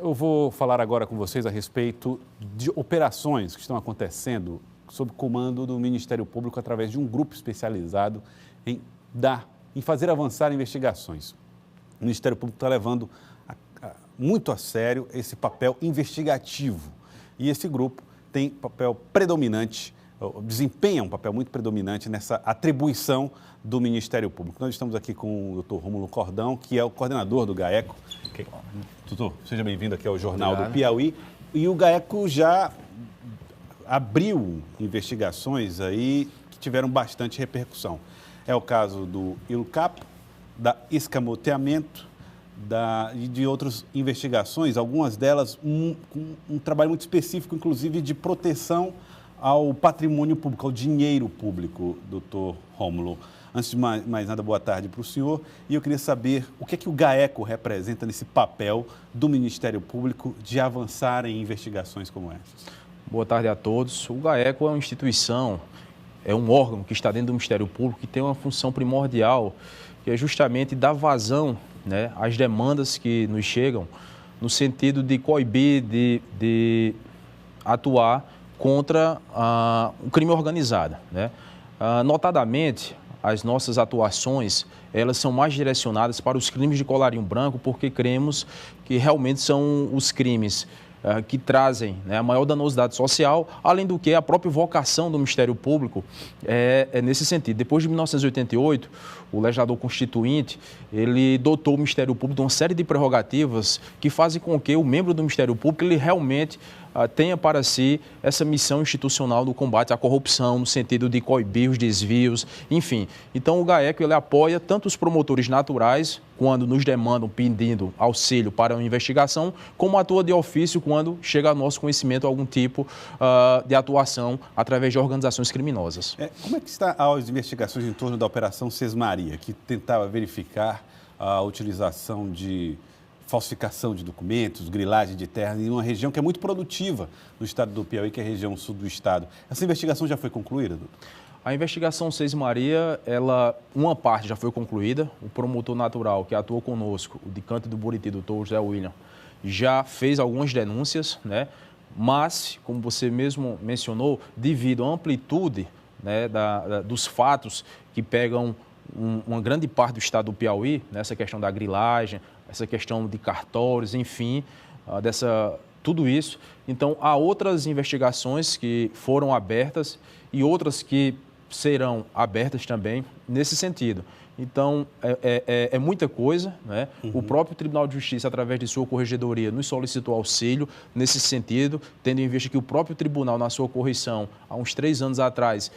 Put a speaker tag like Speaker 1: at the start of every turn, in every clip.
Speaker 1: Eu vou falar agora com vocês a respeito de operações que estão acontecendo sob comando do Ministério Público através de um grupo especializado em fazer avançar investigações. O Ministério Público está levando muito a sério esse papel investigativo e esse grupo tem papel predominante, desempenha um papel muito predominante nessa atribuição do Ministério Público. Nós estamos aqui com o Dr. Rômulo Cordão, que é o coordenador do GAECO. Doutor, seja bem-vindo aqui ao Jornal do Piauí. E o GAECO já abriu investigações aí que tiveram bastante repercussão. É o caso do ILCAP, da escamoteamento e de outras investigações, algumas delas um trabalho muito específico, inclusive de proteção ao patrimônio público, ao dinheiro público, doutor Rômulo. Antes de mais nada, boa tarde para o senhor. E eu queria saber o que é que o GAECO representa nesse papel do Ministério Público de avançar em investigações como essas.
Speaker 2: Boa tarde a todos. O GAECO é uma instituição, é um órgão que está dentro do Ministério Público que tem uma função primordial, que é justamente dar vazão, né, às demandas que nos chegam, no sentido de coibir, de atuar contra o crime organizado, né? Notadamente, as nossas atuações, elas são mais direcionadas para os crimes de colarinho branco, porque cremos que realmente são os crimes que trazem, né, a maior danosidade social, além do que a própria vocação do Ministério Público é nesse sentido. Depois de 1988, o legislador constituinte, ele dotou o Ministério Público de uma série de prerrogativas que fazem com que o membro do Ministério Público ele realmente tenha para si essa missão institucional do combate à corrupção, no sentido de coibir os desvios, enfim. Então, o GAECO ele apoia tanto os promotores naturais, quando nos demandam pedindo auxílio para uma investigação, como atua de ofício quando chega ao nosso conhecimento algum tipo de atuação através de organizações criminosas.
Speaker 1: Como é que está as investigações em torno da Operação Sesmaria, que tentava verificar a utilização de falsificação de documentos, grilagem de terras, em uma região que é muito produtiva no estado do Piauí, que é a região sul do estado. Essa investigação já foi concluída, doutor?
Speaker 2: A investigação Sesmaria, uma parte já foi concluída. O promotor natural que atuou conosco, o de Canto do Buriti, doutor José William, já fez algumas denúncias, né? Mas, como você mesmo mencionou, devido à amplitude, né, dos fatos que pegam uma grande parte do estado do Piauí, nessa questão da grilagem, essa questão de cartórios, enfim, tudo isso. Então, há outras investigações que foram abertas e outras que serão abertas também nesse sentido. Então, é muita coisa, né? Uhum. O próprio Tribunal de Justiça, através de sua corregedoria, nos solicitou auxílio nesse sentido, tendo em vista que o próprio tribunal, na sua correção, há uns 3 anos atrás,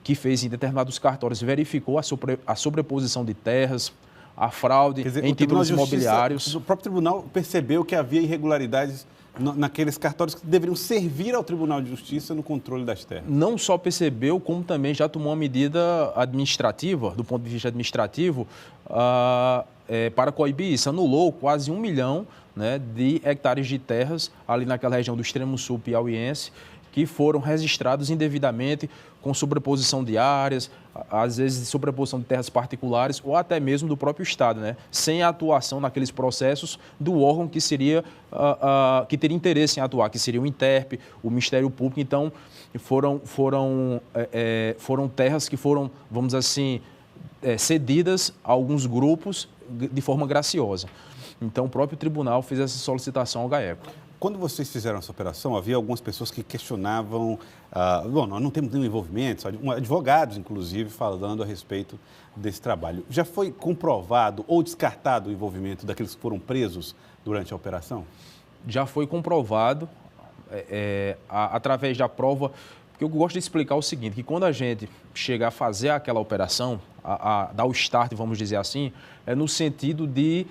Speaker 2: que fez em determinados cartórios, verificou a sobreposição de terras, a fraude em títulos imobiliários.
Speaker 1: O próprio tribunal percebeu que havia irregularidades naqueles cartórios que deveriam servir ao Tribunal de Justiça no controle das terras.
Speaker 2: Não só percebeu, como também já tomou uma medida administrativa, do ponto de vista administrativo, para coibir isso. Anulou quase 1 milhão, né, de hectares de terras ali naquela região do extremo sul piauiense, que foram registrados indevidamente, com sobreposição de áreas, às vezes de sobreposição de terras particulares ou até mesmo do próprio Estado, né? Sem a atuação naqueles processos do órgão que que teria interesse em atuar, que seria o INTERP, o Ministério Público. Então, foram terras que foram, vamos dizer assim, cedidas a alguns grupos de forma graciosa. Então, o próprio tribunal fez essa solicitação ao GAECO.
Speaker 1: Quando vocês fizeram essa operação, havia algumas pessoas que questionavam, nós não temos nenhum envolvimento, advogados, inclusive, falando a respeito desse trabalho. Já foi comprovado ou descartado o envolvimento daqueles que foram presos durante a operação?
Speaker 2: Já foi comprovado, através da prova, porque eu gosto de explicar o seguinte, que quando a gente chega a fazer aquela operação, a dar o start, vamos dizer assim, é no sentido de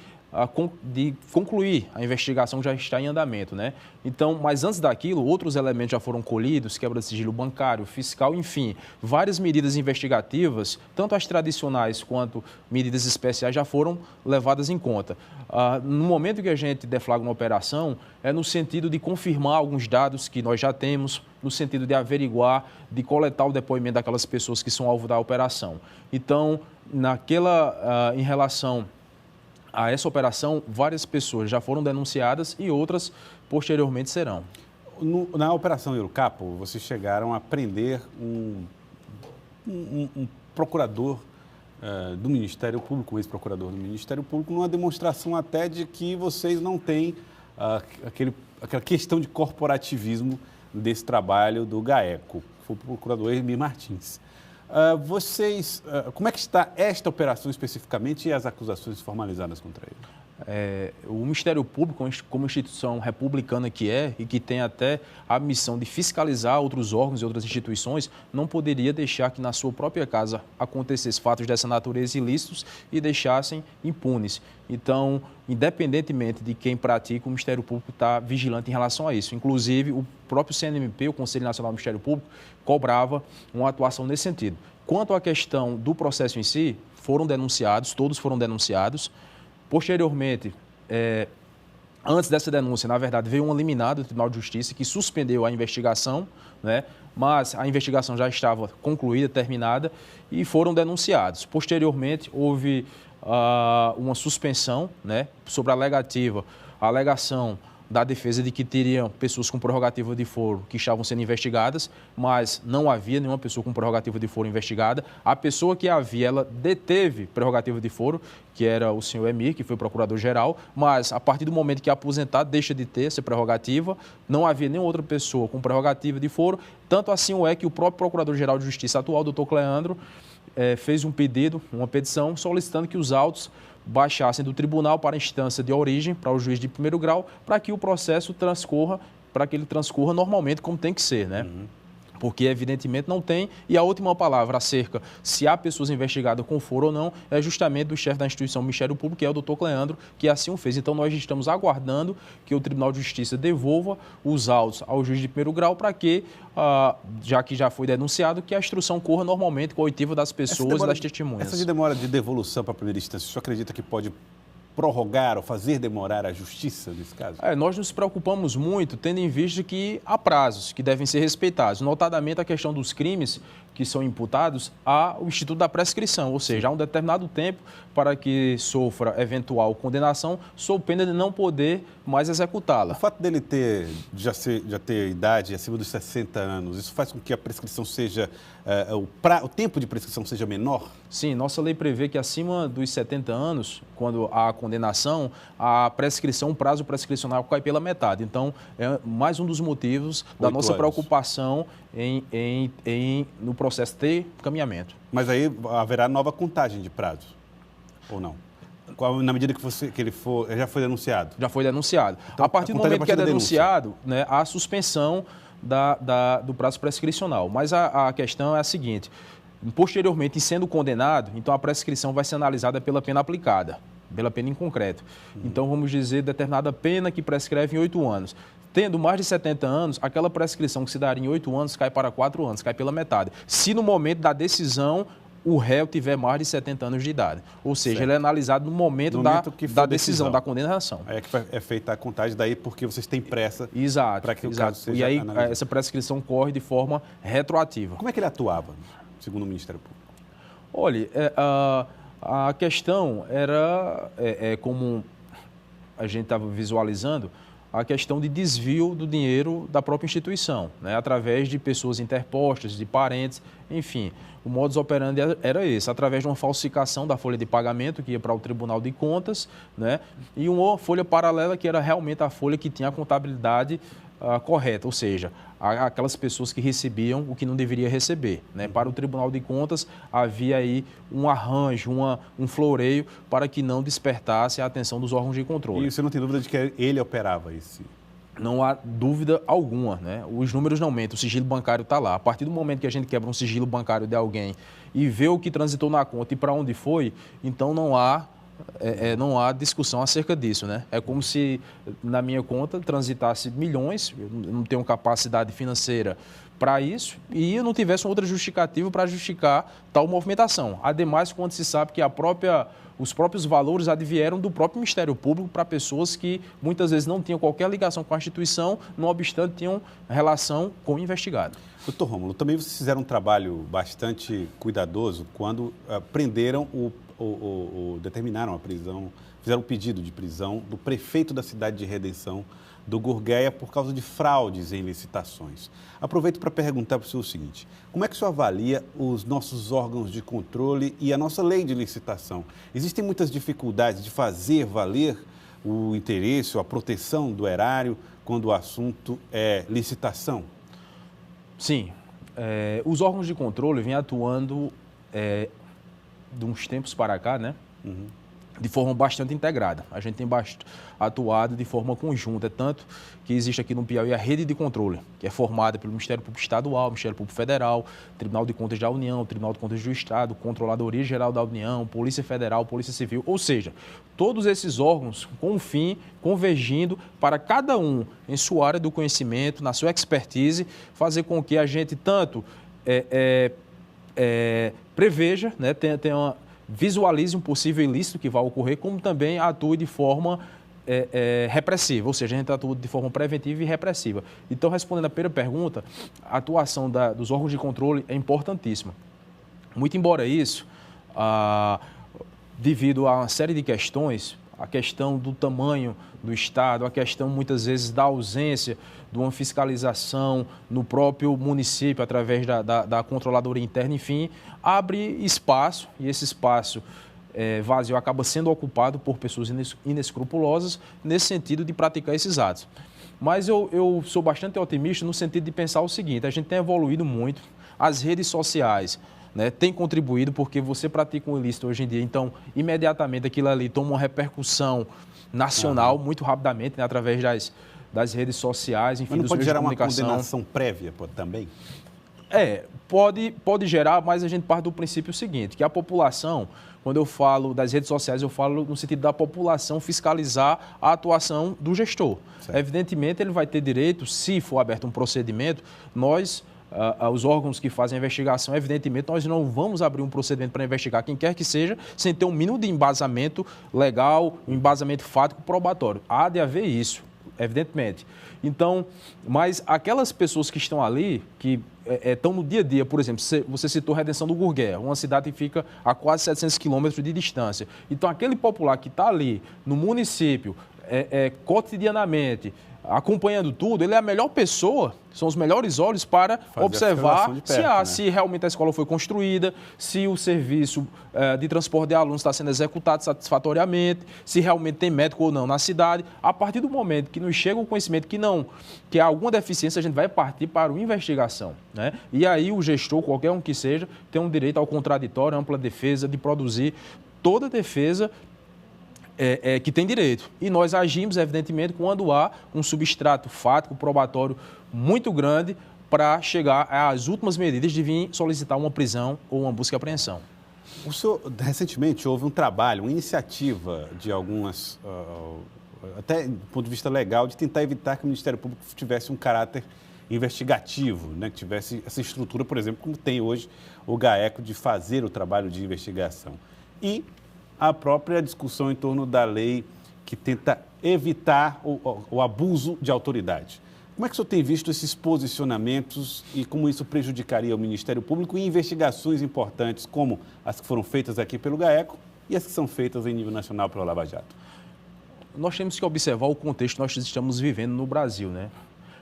Speaker 2: concluir a investigação já está em andamento, né? Então, mas antes daquilo, outros elementos já foram colhidos, quebra de sigilo bancário, fiscal, enfim, várias medidas investigativas, tanto as tradicionais quanto medidas especiais já foram levadas em conta. No momento que a gente deflagra uma operação, é no sentido de confirmar alguns dados que nós já temos, no sentido de averiguar, de coletar o depoimento daquelas pessoas que são alvo da operação. Então, em relação a essa operação, várias pessoas já foram denunciadas e outras posteriormente serão.
Speaker 1: Na Operação Eurocapo, vocês chegaram a prender um procurador do Ministério Público, um ex-procurador do Ministério Público, numa demonstração até de que vocês não têm aquela questão de corporativismo desse trabalho do GAECO. Foi o procurador Hermir Martins. Como é que está esta operação especificamente e as acusações formalizadas contra ele?
Speaker 2: O Ministério Público, como instituição republicana que é e que tem até a missão de fiscalizar outros órgãos e outras instituições, não poderia deixar que na sua própria casa acontecessem fatos dessa natureza ilícitos e deixassem impunes. Então, independentemente de quem pratica, o Ministério Público está vigilante em relação a isso. Inclusive, o próprio CNMP, o Conselho Nacional do Ministério Público, cobrava uma atuação nesse sentido. Quanto à questão do processo em si, todos foram denunciados. Posteriormente, antes dessa denúncia, na verdade, veio um liminar do Tribunal de Justiça que suspendeu a investigação, né? Mas a investigação já estava concluída, terminada, e foram denunciados. Posteriormente, houve uma suspensão, né, sobre a alegação da defesa de que teriam pessoas com prerrogativa de foro que estavam sendo investigadas, mas não havia nenhuma pessoa com prerrogativa de foro investigada. A pessoa que havia, ela deteve prerrogativa de foro, que era o senhor Hermir, que foi procurador-geral, mas a partir do momento que é aposentado, deixa de ter essa prerrogativa, não havia nenhuma outra pessoa com prerrogativa de foro, tanto assim é que o próprio Procurador-Geral de Justiça atual, doutor Cleandro, fez um pedido, uma petição, solicitando que os autos baixassem do tribunal para a instância de origem, para o juiz de primeiro grau, para que o processo transcorra, para que ele transcorra normalmente como tem que ser, né? Porque evidentemente não tem. E a última palavra acerca se há pessoas investigadas com foro ou não é justamente do chefe da instituição do Ministério Público, que é o doutor Cleandro, que assim o fez. Então nós estamos aguardando que o Tribunal de Justiça devolva os autos ao juiz de primeiro grau para que, já que já foi denunciado, que a instrução corra normalmente com a oitiva das pessoas e das testemunhas.
Speaker 1: Essa demora de devolução para a primeira instância, o senhor acredita que pode prorrogar ou fazer demorar a justiça nesse caso?
Speaker 2: Nós nos preocupamos muito, tendo em vista que há prazos que devem ser respeitados, notadamente a questão dos crimes que são imputados ao Instituto da Prescrição, ou seja, há um determinado tempo para que sofra eventual condenação, sob pena de não poder mais executá-la.
Speaker 1: O fato dele já ter idade acima dos 60 anos, isso faz com que a prescrição seja, o tempo de prescrição seja menor?
Speaker 2: Sim, nossa lei prevê que acima dos 70 anos, quando há condenação, a prescrição, o prazo prescricional cai pela metade. Então, é mais um dos motivos da nossa preocupação no processo de encaminhamento.
Speaker 1: Mas aí haverá nova contagem de prazo, ou não? Na medida que ele já foi denunciado?
Speaker 2: Já foi denunciado.
Speaker 1: Então,
Speaker 2: a partir do momento que é denunciado, né, há a suspensão do prazo prescricional. Mas a questão é a seguinte: posteriormente, sendo condenado, então a prescrição vai ser analisada pela pena aplicada, pela pena em concreto. Então, vamos dizer, determinada pena que prescreve em 8 anos. Tendo mais de 70 anos, aquela prescrição que se daria em 8 anos cai para 4 anos, cai pela metade. Se no momento da decisão o réu tiver mais de 70 anos de idade. Ou seja, ele é analisado no momento da decisão, da condenação.
Speaker 1: Aí é que é feita a contagem, daí porque vocês têm pressa para que o caso seja
Speaker 2: E aí
Speaker 1: analisado.
Speaker 2: Essa prescrição corre de forma retroativa.
Speaker 1: Como é que ele atuava, segundo o Ministério Público?
Speaker 2: Olha, a questão era, como a gente estava visualizando, a questão de desvio do dinheiro da própria instituição, né, através de pessoas interpostas, de parentes, enfim. O modus operandi era esse, através de uma falsificação da folha de pagamento que ia para o Tribunal de Contas, né, e uma folha paralela que era realmente a folha que tinha a contabilidade correta, ou seja, aquelas pessoas que recebiam o que não deveria receber, né? Para o Tribunal de Contas havia aí um arranjo, um floreio para que não despertasse a atenção dos órgãos de controle.
Speaker 1: E você não tem dúvida de que ele operava esse?
Speaker 2: Não há dúvida alguma, né? Os números não mentem, o sigilo bancário está lá. A partir do momento que a gente quebra um sigilo bancário de alguém e vê o que transitou na conta e para onde foi, então não há discussão acerca disso, né? É como se na minha conta transitasse milhões, eu não tenho capacidade financeira para isso e eu não tivesse outra justificativa para justificar tal movimentação. Ademais, quando se sabe que os próprios valores advieram do próprio Ministério Público para pessoas que muitas vezes não tinham qualquer ligação com a instituição, não obstante tinham relação com o investigado.
Speaker 1: Doutor Rômulo, também vocês fizeram um trabalho bastante cuidadoso quando prenderam determinaram a prisão, fizeram um pedido de prisão do prefeito da cidade de Redenção, do Gurgueia, por causa de fraudes em licitações. Aproveito para perguntar para o senhor o seguinte: como é que o senhor avalia os nossos órgãos de controle e a nossa lei de licitação? Existem muitas dificuldades de fazer valer o interesse, a proteção do erário quando o assunto é licitação?
Speaker 2: Sim. Os órgãos de controle vêm atuando de uns tempos para cá, né? De forma bastante integrada. A gente tem atuado de forma conjunta, tanto que existe aqui no Piauí a rede de controle, que é formada pelo Ministério Público Estadual, Ministério Público Federal, Tribunal de Contas da União, Tribunal de Contas do Estado, Controladoria Geral da União, Polícia Federal, Polícia Civil, ou seja, todos esses órgãos com o fim, convergindo para cada um em sua área do conhecimento, na sua expertise, fazer com que a gente tanto preveja, né, visualize um possível ilícito que vai ocorrer, como também atue de forma repressiva, ou seja, a gente atua de forma preventiva e repressiva. Então, respondendo à primeira pergunta, a atuação dos órgãos de controle é importantíssima. Muito embora isso, devido a uma série de questões, a questão do tamanho do Estado, a questão muitas vezes da ausência de uma fiscalização no próprio município através da controladoria interna, enfim, abre espaço e esse espaço vazio acaba sendo ocupado por pessoas inescrupulosas nesse sentido de praticar esses atos. Mas eu sou bastante otimista no sentido de pensar o seguinte: a gente tem evoluído muito, as redes sociais, né, têm contribuído, porque você pratica um ilícito hoje em dia, então imediatamente aquilo ali toma uma repercussão nacional muito rapidamente, né, através das redes sociais, enfim,
Speaker 1: mas não
Speaker 2: dos
Speaker 1: pode
Speaker 2: meios de
Speaker 1: gerar uma
Speaker 2: comunicação.
Speaker 1: condenação prévia também?
Speaker 2: Pode gerar, mas a gente parte do princípio seguinte, que a população, quando eu falo das redes sociais, eu falo no sentido da população fiscalizar a atuação do gestor. Certo. Evidentemente, ele vai ter direito, se for aberto um procedimento, os órgãos que fazem a investigação, evidentemente, nós não vamos abrir um procedimento para investigar quem quer que seja, sem ter um mínimo de embasamento legal, um embasamento fático probatório. Há de haver isso, evidentemente. Então, mas aquelas pessoas que estão ali, que estão no dia a dia, por exemplo, você citou Redenção do Gurgueia, uma cidade que fica a quase 700 quilômetros de distância. Então, aquele popular que está ali no município, cotidianamente, acompanhando tudo, ele é a melhor pessoa, são os melhores olhos para observar se realmente a escola foi construída, se o serviço de transporte de alunos está sendo executado satisfatoriamente, se realmente tem médico ou não na cidade. A partir do momento que nos chega o conhecimento que há alguma deficiência, a gente vai partir para uma investigação, né? E aí o gestor, qualquer um que seja, tem um direito ao contraditório, ampla defesa, de produzir toda a defesa que tem direito. E nós agimos, evidentemente, quando há um substrato fático, probatório muito grande para chegar às últimas medidas de vir solicitar uma prisão ou uma busca e apreensão.
Speaker 1: O senhor, recentemente, houve um trabalho, uma iniciativa de algumas, até do ponto de vista legal, de tentar evitar que o Ministério Público tivesse um caráter investigativo, né? Que tivesse essa estrutura, por exemplo, como tem hoje o GAECO, de fazer o trabalho de investigação. E a própria discussão em torno da lei que tenta evitar o abuso de autoridade. Como é que o senhor tem visto esses posicionamentos e como isso prejudicaria o Ministério Público em investigações importantes, como as que foram feitas aqui pelo GAECO e as que são feitas em nível nacional pela Lava Jato?
Speaker 2: Nós temos que observar o contexto que nós estamos vivendo no Brasil, né?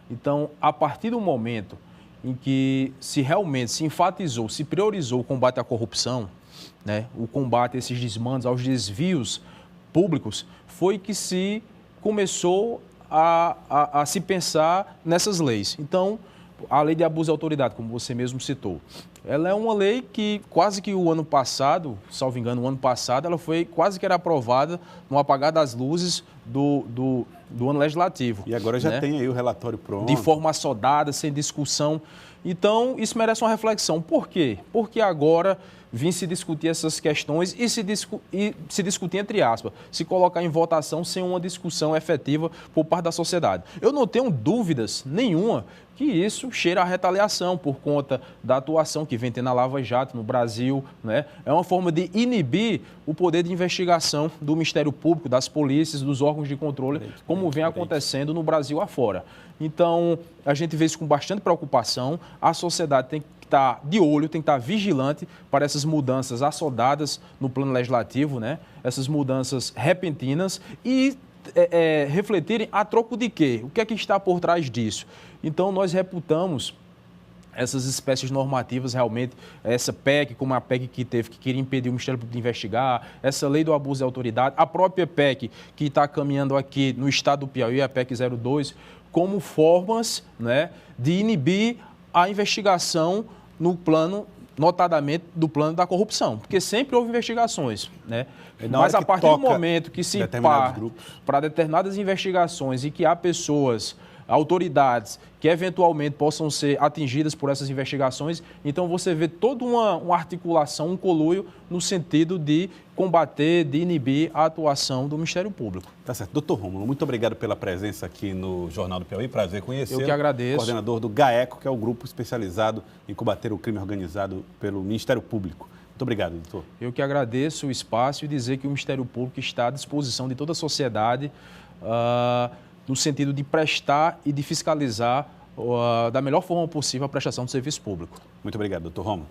Speaker 2: Então, a partir do momento em que realmente se enfatizou, se priorizou o combate à corrupção, né, o combate a esses desmandos, aos desvios públicos, foi que se começou a se pensar nessas leis. Então, a lei de abuso de autoridade, como você mesmo citou, ela é uma lei que quase que o ano passado, salvo engano, o ano passado, ela foi quase que era aprovada no apagar das luzes do ano legislativo.
Speaker 1: E agora já tem aí o relatório pronto.
Speaker 2: De forma assodada, sem discussão. Então, isso merece uma reflexão. Por quê? Porque agora vim se discutir essas questões e se discutir, entre aspas, se colocar em votação sem uma discussão efetiva por parte da sociedade. Eu não tenho dúvidas nenhuma que isso cheira a retaliação por conta da atuação que vem tendo a Lava Jato no Brasil, né? É uma forma de inibir o poder de investigação do Ministério Público, das polícias, dos órgãos de controle, como vem acontecendo no Brasil afora. Então, a gente vê isso com bastante preocupação. A sociedade tem que que estar de olho, tem que estar vigilante para essas mudanças assodadas no plano legislativo, né? Essas mudanças repentinas e refletirem a troco de quê? O que é que está por trás disso? Então, nós reputamos essas espécies normativas realmente, essa PEC, como a PEC que queria impedir o Ministério Público de investigar, essa lei do abuso de autoridade, a própria PEC que está caminhando aqui no estado do Piauí, a PEC 02, como formas, né, de inibir a investigação no plano, notadamente do plano da corrupção, porque sempre houve investigações, né? Mas a partir do momento que se parte para determinadas investigações e que há pessoas, autoridades que eventualmente possam ser atingidas por essas investigações, então você vê toda uma articulação, um conluio no sentido de combater, de inibir a atuação do Ministério Público.
Speaker 1: Tá certo. Doutor Rômulo, muito obrigado pela presença aqui no Jornal do Piauí, prazer conhecê-lo.
Speaker 2: Eu que agradeço.
Speaker 1: Coordenador do GAECO, que é o grupo especializado em combater o crime organizado pelo Ministério Público. Muito obrigado, doutor. Eu que agradeço o espaço e dizer que o Ministério Público está à disposição de toda a sociedade, no sentido de prestar e de fiscalizar da melhor forma possível a prestação do serviço público. Muito obrigado, doutor Rômulo.